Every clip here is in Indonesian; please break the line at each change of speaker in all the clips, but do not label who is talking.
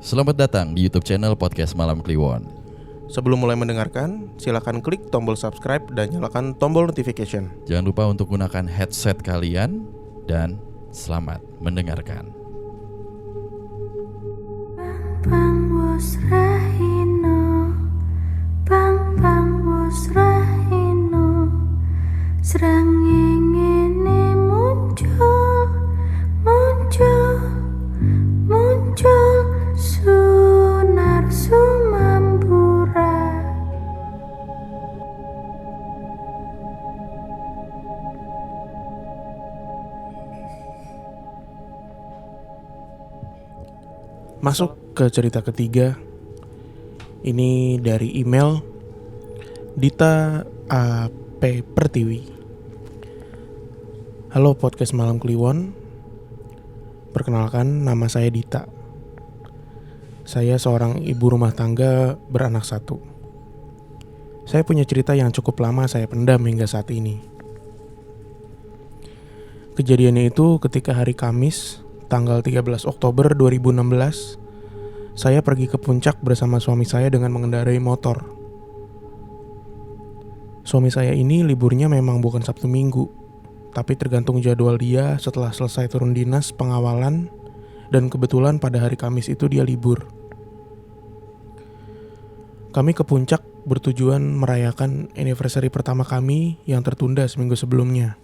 Selamat datang di YouTube channel Podcast Malam Kliwon.
Sebelum mulai mendengarkan, silakan klik tombol subscribe dan nyalakan tombol notification.
Jangan lupa untuk gunakan headset kalian dan selamat mendengarkan.
Bang was rahino, bang was rahino, serangengene muncul sunar sumambura.
Masuk ke cerita ketiga. Ini dari email Dita A.P. Pertiwi. Halo Podcast Malam Kliwon. Perkenalkan, nama saya Dita. Saya seorang ibu rumah tangga beranak satu. Saya punya cerita yang cukup lama saya pendam hingga saat ini. Kejadiannya itu ketika hari Kamis, tanggal 13 Oktober 2016, saya pergi ke puncak bersama suami saya dengan mengendarai motor. Suami saya ini liburnya memang bukan Sabtu Minggu, tapi tergantung jadwal dia setelah selesai turun dinas pengawalan, dan kebetulan pada hari Kamis itu dia libur. Kami ke puncak bertujuan merayakan anniversary pertama kami yang tertunda seminggu sebelumnya.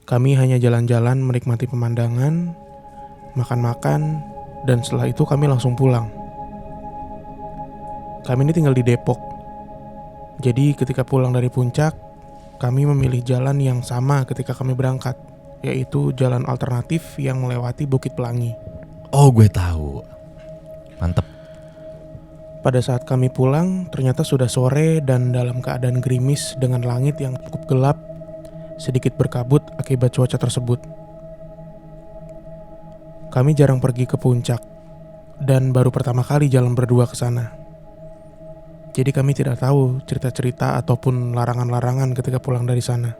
Kami hanya jalan-jalan menikmati pemandangan, makan-makan, dan setelah itu kami langsung pulang. Kami ini tinggal di Depok. Jadi ketika pulang dari puncak, kami memilih jalan yang sama ketika kami berangkat, yaitu jalan alternatif yang melewati Bukit Pelangi.
Oh, gue tahu. Mantep.
Pada saat kami pulang, ternyata sudah sore dan dalam keadaan gerimis dengan langit yang cukup gelap, sedikit berkabut akibat cuaca tersebut. Kami jarang pergi ke puncak dan baru pertama kali jalan berdua ke sana. Jadi kami tidak tahu cerita-cerita ataupun larangan-larangan ketika pulang dari sana.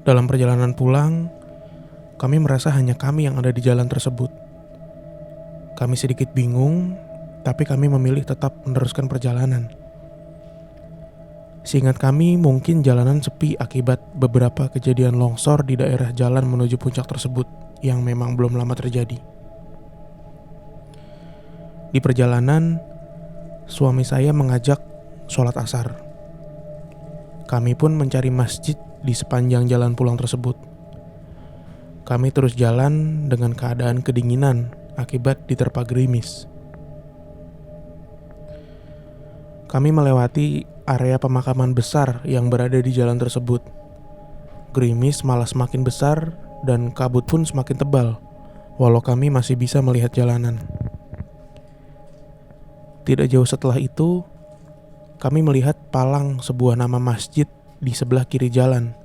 Dalam perjalanan pulang, kami merasa hanya kami yang ada di jalan tersebut. Kami sedikit bingung, tapi kami memilih tetap meneruskan perjalanan. Seingat kami, mungkin jalanan sepi akibat beberapa kejadian longsor di daerah jalan menuju puncak tersebut yang memang belum lama terjadi. Di perjalanan, suami saya mengajak sholat asar. Kami pun mencari masjid di sepanjang jalan pulang tersebut. Kami terus jalan dengan keadaan kedinginan akibat diterpa gerimis. Kami melewati area pemakaman besar yang berada di jalan tersebut. Gerimis malah semakin besar dan kabut pun semakin tebal, walau kami masih bisa melihat jalanan. Tidak jauh setelah itu, kami melihat palang sebuah nama masjid di sebelah kiri jalan.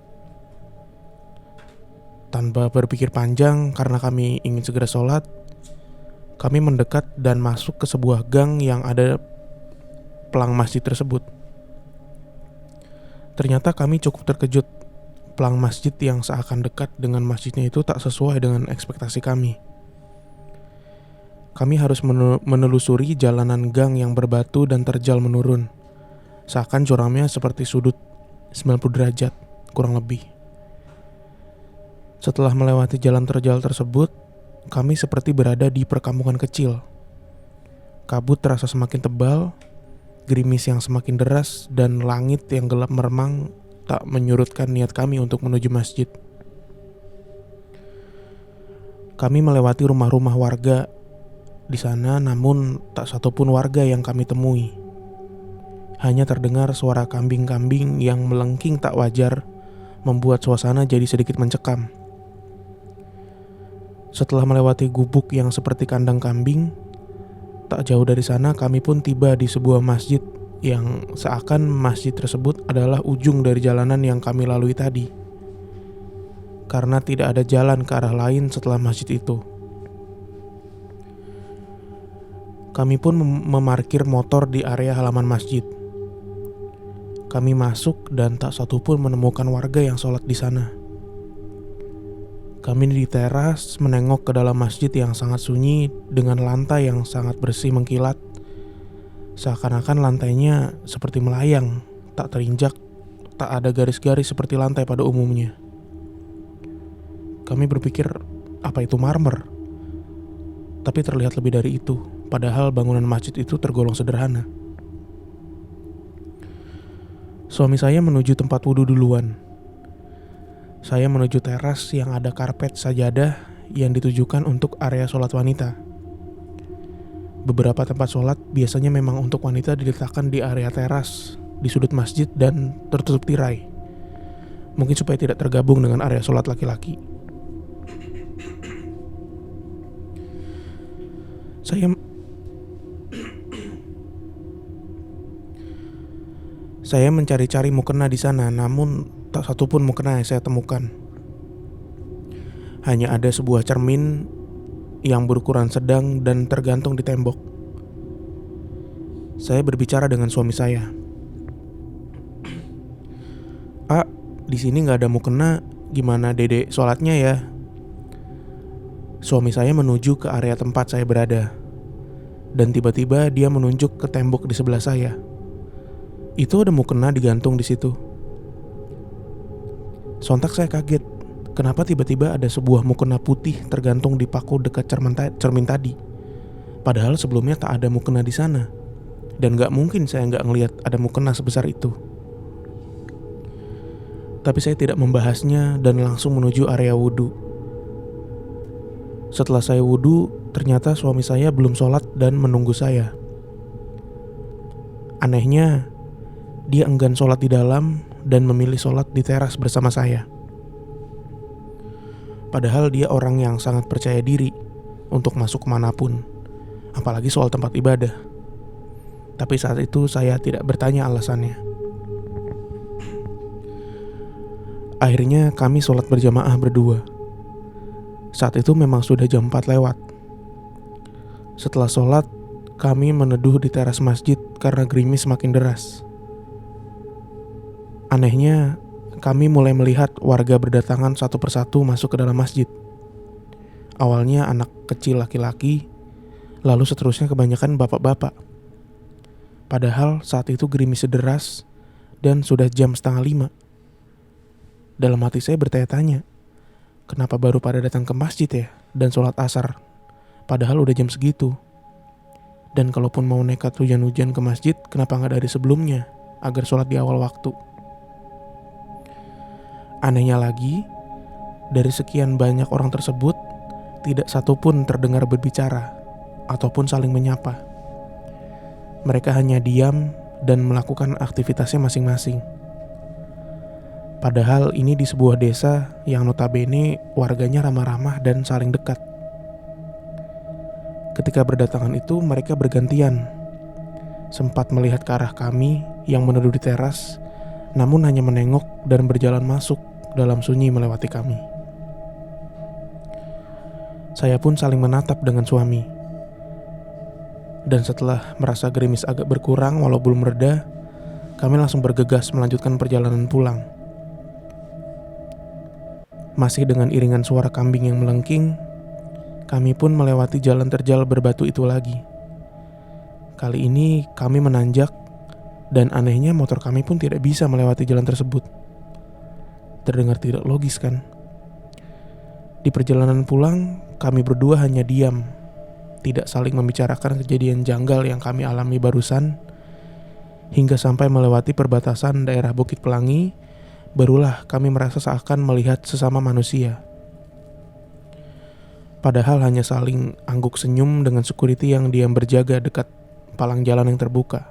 Tanpa berpikir panjang karena kami ingin segera sholat, kami mendekat dan masuk ke sebuah gang yang ada pelang masjid tersebut. Ternyata kami cukup terkejut. Pelang masjid yang seakan dekat dengan masjidnya itu tak sesuai dengan ekspektasi kami. Kami harus menelusuri jalanan gang yang berbatu dan terjal menurun. Seakan curamnya seperti sudut 90 derajat, kurang lebih. Setelah melewati jalan terjal tersebut, kami seperti berada di perkampungan kecil. Kabut terasa semakin tebal, gerimis yang semakin deras, dan langit yang gelap meremang tak menyurutkan niat kami untuk menuju masjid. Kami melewati rumah-rumah warga di sana, namun tak satupun warga yang kami temui. Hanya terdengar suara kambing-kambing yang melengking tak wajar, membuat suasana jadi sedikit mencekam. Setelah melewati gubuk yang seperti kandang kambing, tak jauh dari sana kami pun tiba di sebuah masjid yang seakan masjid tersebut adalah ujung dari jalanan yang kami lalui tadi. Karena tidak ada jalan ke arah lain setelah masjid itu. Kami pun memarkir motor di area halaman masjid. Kami masuk dan tak satupun menemukan warga yang sholat di sana. Kami di teras menengok ke dalam masjid yang sangat sunyi dengan lantai yang sangat bersih mengkilat. Seakan-akan lantainya seperti melayang, tak terinjak, tak ada garis-garis seperti lantai pada umumnya. Kami berpikir, apa itu marmer? Tapi terlihat lebih dari itu, padahal bangunan masjid itu tergolong sederhana. Suami saya menuju tempat wudhu duluan. Saya menuju teras yang ada karpet sajadah yang ditujukan untuk area sholat wanita. Beberapa tempat sholat biasanya memang untuk wanita diletakkan di area teras, di sudut masjid dan tertutup tirai. Mungkin supaya tidak tergabung dengan area sholat laki-laki. Saya mencari-cari mukena di sana, namun tak satu pun mukena yang saya temukan. Hanya ada sebuah cermin yang berukuran sedang dan tergantung di tembok. Saya berbicara dengan suami saya. Di sini nggak ada mukena, gimana Dede sholatnya ya? Suami saya menuju ke area tempat saya berada, dan tiba-tiba dia menunjuk ke tembok di sebelah saya. Itu ada mukena digantung di situ. Sontak saya kaget, kenapa tiba-tiba ada sebuah mukena putih tergantung di paku dekat cermin tadi. Padahal sebelumnya tak ada mukena di sana, dan gak mungkin saya gak ngelihat ada mukena sebesar itu. Tapi saya tidak membahasnya dan langsung menuju area wudhu. Setelah saya wudhu, ternyata suami saya belum sholat dan menunggu saya. Anehnya, dia enggan sholat di dalam dan memilih sholat di teras bersama saya. Padahal dia orang yang sangat percaya diri untuk masuk kemanapun, apalagi soal tempat ibadah. Tapi saat itu saya tidak bertanya alasannya. Akhirnya kami sholat berjamaah berdua. Saat itu memang sudah jam 4 lewat. Setelah sholat, kami meneduh di teras masjid karena gerimis semakin deras. Anehnya, kami mulai melihat warga berdatangan satu persatu masuk ke dalam masjid. Awalnya anak kecil laki-laki, lalu seterusnya kebanyakan bapak-bapak. Padahal saat itu gerimis deras dan sudah jam 4:30. Dalam hati saya bertanya-tanya, kenapa baru pada datang ke masjid ya dan sholat asar, padahal udah jam segitu. Dan kalaupun mau nekat hujan-hujan ke masjid, kenapa nggak dari sebelumnya agar sholat di awal waktu? Anehnya lagi, dari sekian banyak orang tersebut, tidak satu pun terdengar berbicara ataupun saling menyapa. Mereka hanya diam dan melakukan aktivitasnya masing-masing. Padahal ini di sebuah desa yang notabene warganya ramah-ramah dan saling dekat. Ketika berdatangan itu, mereka bergantian. Sempat melihat ke arah kami yang meneduh di teras, namun hanya menengok dan berjalan masuk dalam sunyi melewati kami. Saya pun saling menatap dengan suami. Dan setelah merasa gerimis agak berkurang walau belum mereda, kami langsung bergegas melanjutkan perjalanan pulang. Masih dengan iringan suara kambing yang melengking, kami pun melewati jalan terjal berbatu itu lagi. Kali ini kami menanjak, dan anehnya motor kami pun tidak bisa melewati jalan tersebut. Terdengar tidak logis kan? Di perjalanan pulang, kami berdua hanya diam, tidak saling membicarakan kejadian janggal yang kami alami barusan, hingga sampai melewati perbatasan daerah Bukit Pelangi, barulah kami merasa seakan melihat sesama manusia. Padahal hanya saling angguk senyum dengan security yang diam berjaga dekat palang jalan yang terbuka.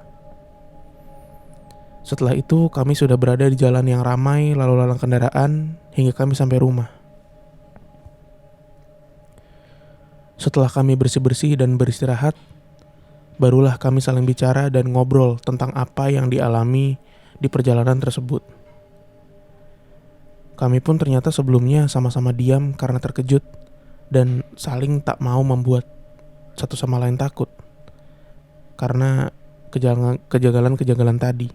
Setelah itu kami sudah berada di jalan yang ramai lalu lalang kendaraan hingga kami sampai rumah. Setelah kami bersih-bersih dan beristirahat, barulah kami saling bicara dan ngobrol tentang apa yang dialami di perjalanan tersebut. Kami pun ternyata sebelumnya sama-sama diam karena terkejut dan saling tak mau membuat satu sama lain takut karena kejanggalan-kejanggalan tadi.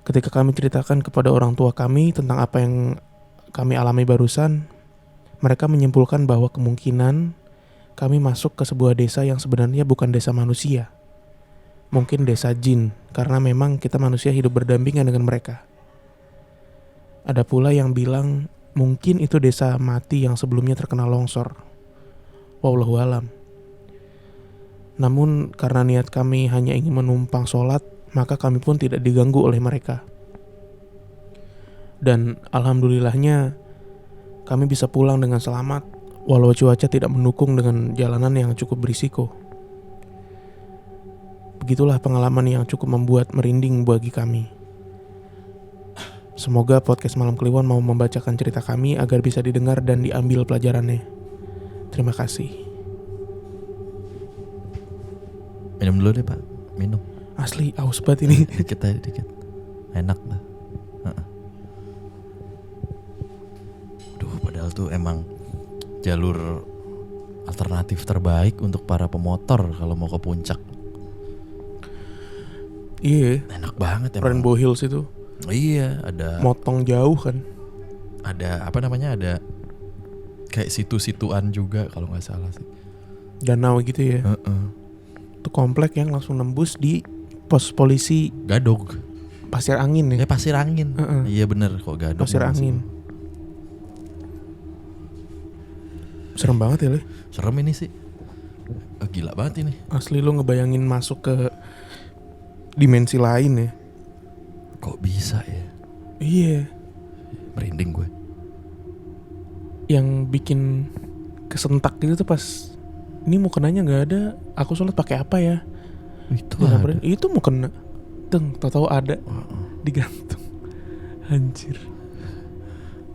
Ketika kami ceritakan kepada orang tua kami tentang apa yang kami alami barusan, mereka menyimpulkan bahwa kemungkinan kami masuk ke sebuah desa yang sebenarnya bukan desa manusia. Mungkin desa jin, karena memang kita manusia hidup berdampingan dengan mereka. Ada pula yang bilang mungkin itu desa mati yang sebelumnya terkena longsor. Wallahualam. Namun karena niat kami hanya ingin menumpang sholat, maka kami pun tidak diganggu oleh mereka. Dan alhamdulillahnya kami bisa pulang dengan selamat, walau cuaca tidak mendukung dengan jalanan yang cukup berisiko. Begitulah pengalaman yang cukup membuat merinding bagi kami. Semoga podcast Malam Kliwon mau membacakan cerita kami agar bisa didengar dan diambil pelajarannya. Terima kasih.
Minum dulu deh Pak, minum.
Asli aus banget ini.
Dikit aja, dikit. Enak lah. Duh, padahal tuh emang jalur alternatif terbaik untuk para pemotor kalau mau ke puncak.
Iya,
Enak banget emang.
Rainbow Hills itu.
Iya, ada
Motong jauh kan.
ada apa namanya, ada kayak situ-situan juga kalau nggak salah sih.
Danau gitu ya. Itu komplek yang langsung nembus di pos polisi
Gadog.
Pasir Angin ya.
Pasir Angin. Iya bener kok Gadog.
Pasir Angin. Serem banget ya Le.
Serem ini sih. Gila banget ini.
Asli lu ngebayangin masuk ke dimensi lain ya.
Kok bisa ya?
Iya.
Merinding gue.
Yang bikin kesentak gitu tuh pas ini mukenanya nggak ada, aku sholat pakai apa ya?
Itu
Ya,
ada.
itu mukena. Teng, tahu ada digantung. Anjir.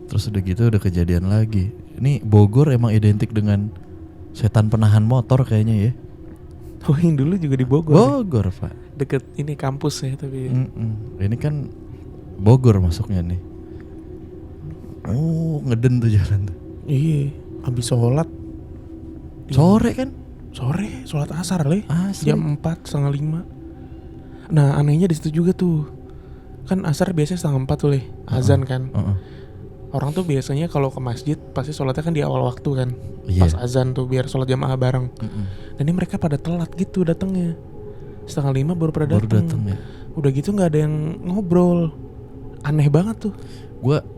Terus udah gitu udah kejadian lagi. Ini Bogor emang identik dengan setan penahan motor kayaknya ya.
Oh yang dulu juga di Bogor.
Bogor Pak.
Deket ini kampus ya tapi.
Ini kan Bogor masuknya nih. Oh ngeden tuh jalan tuh.
Iya, habis sholat.
Sore kan?
Sore, sholat asar Le.
Asli.
Jam 4, setengah 5. Nah anehnya di situ juga tuh. Kan asar biasanya setengah 4 tuh Le. Azan kan. Orang tuh biasanya kalau ke masjid pasti sholatnya kan di awal waktu kan.
Iya.
Pas azan tuh biar sholat jamaah bareng. Dan ini mereka pada telat gitu datangnya. Setengah 5 baru pada datang
ya.
Udah gitu gak ada yang ngobrol. Aneh banget tuh.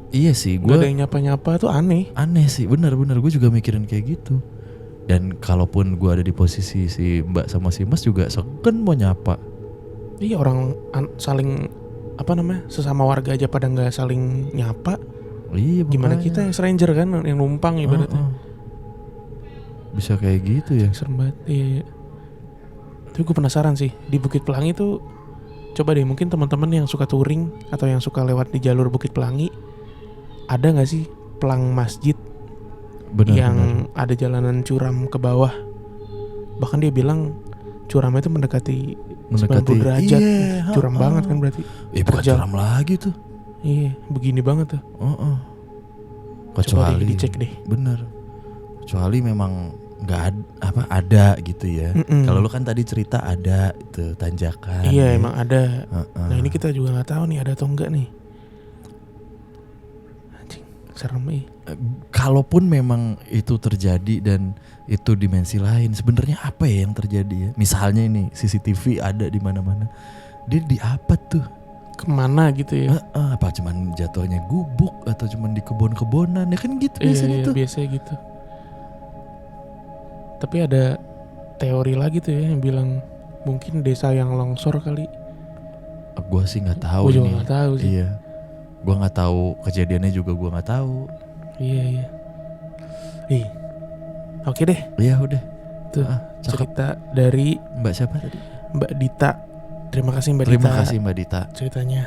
Iya sih,
Gak ada yang nyapa-nyapa tuh aneh.
Aneh sih, benar gue juga mikirin kayak gitu. Dan kalaupun gue ada di posisi si Mbak sama si Mas juga segen mau nyapa.
Iya orang saling apa namanya sesama warga aja pada nggak saling nyapa.
Iya,
Gimana
makanya.
kita yang stranger kan yang numpang ibaratnya.
Bisa kayak gitu ya.
Serem banget. Iya. Tapi gue penasaran sih di Bukit Pelangi tuh. Coba deh mungkin teman-teman yang suka touring atau yang suka lewat di jalur Bukit Pelangi, ada nggak sih pelang masjid yang ada jalanan curam ke bawah? Bahkan dia bilang curamnya itu mendekati 90 derajat.
Iya,
Curam banget kan berarti.
Bukan curam lagi tuh.
Iya, begini banget tuh. Coba
Kecuali
dicek deh.
Bener. Kecuali memang nggak ada gitu ya. Kalau lu kan tadi cerita ada itu tanjakan.
Iya
ya.
emang ada. Nah ini kita juga nggak tahu nih ada atau enggak nih. Anjing, serem nih.
Kalaupun memang itu terjadi dan itu dimensi lain, sebenarnya apa ya yang terjadi ya? Misalnya ini CCTV ada di mana-mana, dia di apa tuh?
Kemana gitu ya?
Apa cuman jatuhnya gubuk atau cuman di kebun-kebunan ya kan gitu biasanya
Iya,
tuh.
biasanya gitu. Tapi ada teori lagi tuh ya yang bilang mungkin desa yang longsor kali.
Gue sih nggak tahu.
Gue juga
ini.
nggak tahu sih.
Iya, gue nggak tahu kejadiannya juga gue nggak tahu.
Iya. Oke deh.
Iya udah.
Tuh
cakep.
cerita dari
Mbak siapa tadi?
Mbak Dita. Terima kasih Mbak Dita.
Terima kasih Mbak Dita.
Ceritanya.